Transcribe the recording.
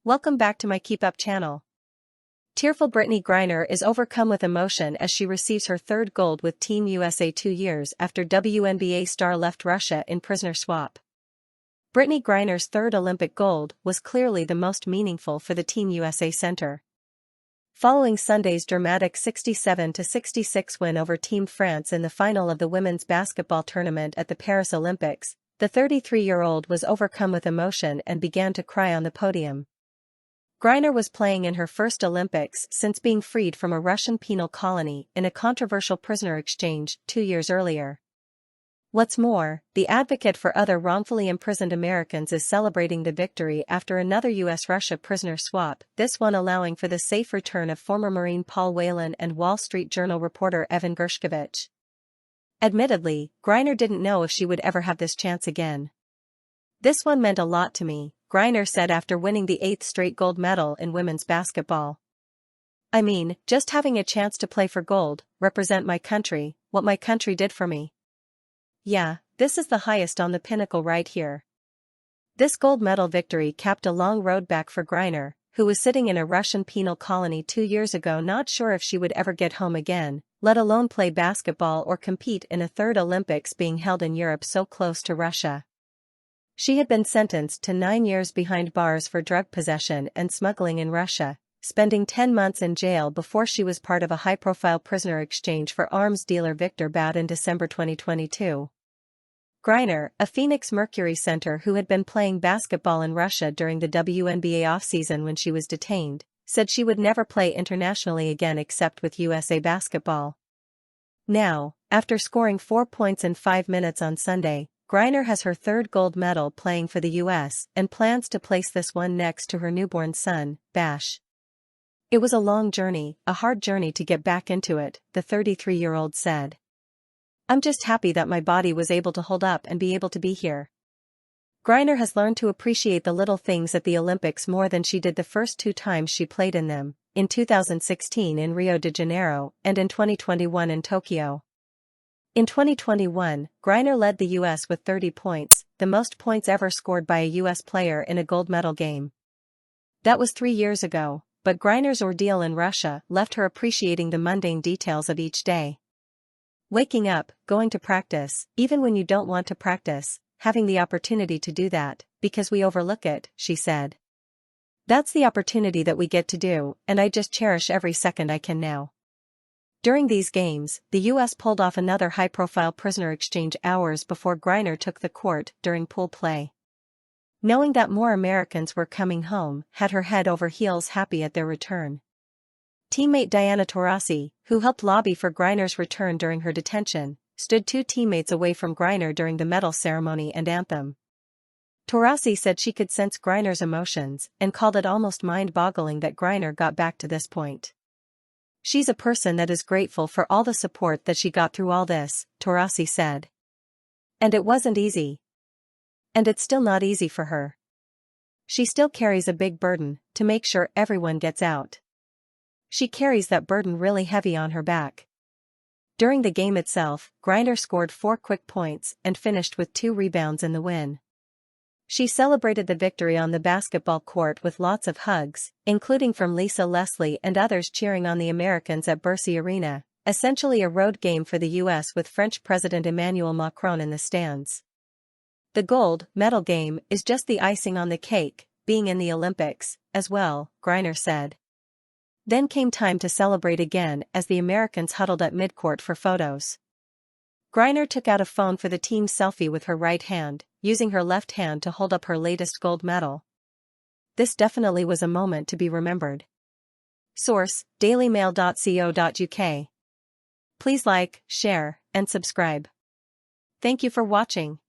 Welcome back to my KEEPUP channel. Tearful Brittney Griner is overcome with emotion as she receives her third gold with Team USA 2 years after WNBA star left Russia in prisoner swap. Brittney Griner's third Olympic gold was clearly the most meaningful for the Team USA center. Following Sunday's dramatic 67-66 win over Team France in the final of the women's basketball tournament at the Paris Olympics, the 33-year-old was overcome with emotion and began to cry on the podium. Griner was playing in her first Olympics since being freed from a Russian penal colony in a controversial prisoner exchange 2 years earlier. What's more, the advocate for other wrongfully imprisoned Americans is celebrating the victory after another US-Russia prisoner swap, this one allowing for the safe return of former Marine Paul Whelan and Wall Street Journal reporter Evan Gershkovich. Admittedly, Griner didn't know if she would ever have this chance again. "This one meant a lot to me," Griner said after winning the 8th straight gold medal in women's basketball. "I mean, just having a chance to play for gold, represent my country, what my country did for me. Yeah, this is the highest on the pinnacle right here." This gold medal victory capped a long road back for Griner, who was sitting in a Russian penal colony 2 years ago not sure if she would ever get home again, let alone play basketball or compete in a third Olympics being held in Europe so close to Russia. She had been sentenced to 9 years behind bars for drug possession and smuggling in Russia, spending 10 months in jail before she was part of a high-profile prisoner exchange for arms dealer Viktor Bout in December 2022. Griner, a Phoenix Mercury center who had been playing basketball in Russia during the WNBA offseason when she was detained, said she would never play internationally again except with USA Basketball. Now, after scoring 4 points in 5 minutes on Sunday, Griner has her third gold medal playing for the US and plans to place this one next to her newborn son, Bash. "It was a long journey, a hard journey to get back into it," the 33-year-old said. "I'm just happy that my body was able to hold up and be able to be here." Griner has learned to appreciate the little things at the Olympics more than she did the first 2 times she played in them, in 2016 in Rio de Janeiro and in 2021 in Tokyo. In 2021, Griner led the US with 30 points, the most points ever scored by a US player in a gold medal game. That was 3 years ago, but Griner's ordeal in Russia left her appreciating the mundane details of each day. Waking up, going to practice, even when you don't want to practice, having the opportunity to do that, because we overlook it, she said. "That's the opportunity that we get to do, and I just cherish every second I can now." During these games, the US pulled off another high-profile prisoner exchange hours before Griner took the court during pool play. Knowing that more Americans were coming home had her head over heels happy at their return. Teammate Diana Taurasi, who helped lobby for Griner's return during her detention, stood 2 teammates away from Griner during the medal ceremony and anthem. Taurasi said she could sense Griner's emotions and called it almost mind-boggling that Griner got back to this point. "She's a person that is grateful for all the support that she got through all this," Taurasi said. "And it wasn't easy. And it's still not easy for her. She still carries a big burden to make sure everyone gets out. She carries that burden really heavy on her back." During the game itself, Griner scored 4 quick points and finished with 2 rebounds in the win. She celebrated the victory on the basketball court with lots of hugs, including from Lisa Leslie and others cheering on the Americans at Bercy Arena, essentially a road game for the US with French President Emmanuel Macron in the stands. "The gold medal game is just the icing on the cake, being in the Olympics, as well," Griner said. Then came time to celebrate again as the Americans huddled at midcourt for photos. Griner took out a phone for the team selfie with her right hand, using her left hand to hold up her latest gold medal. "This definitely was a moment to be remembered." Source: dailymail.co.uk. Please like, share, and subscribe. Thank you for watching.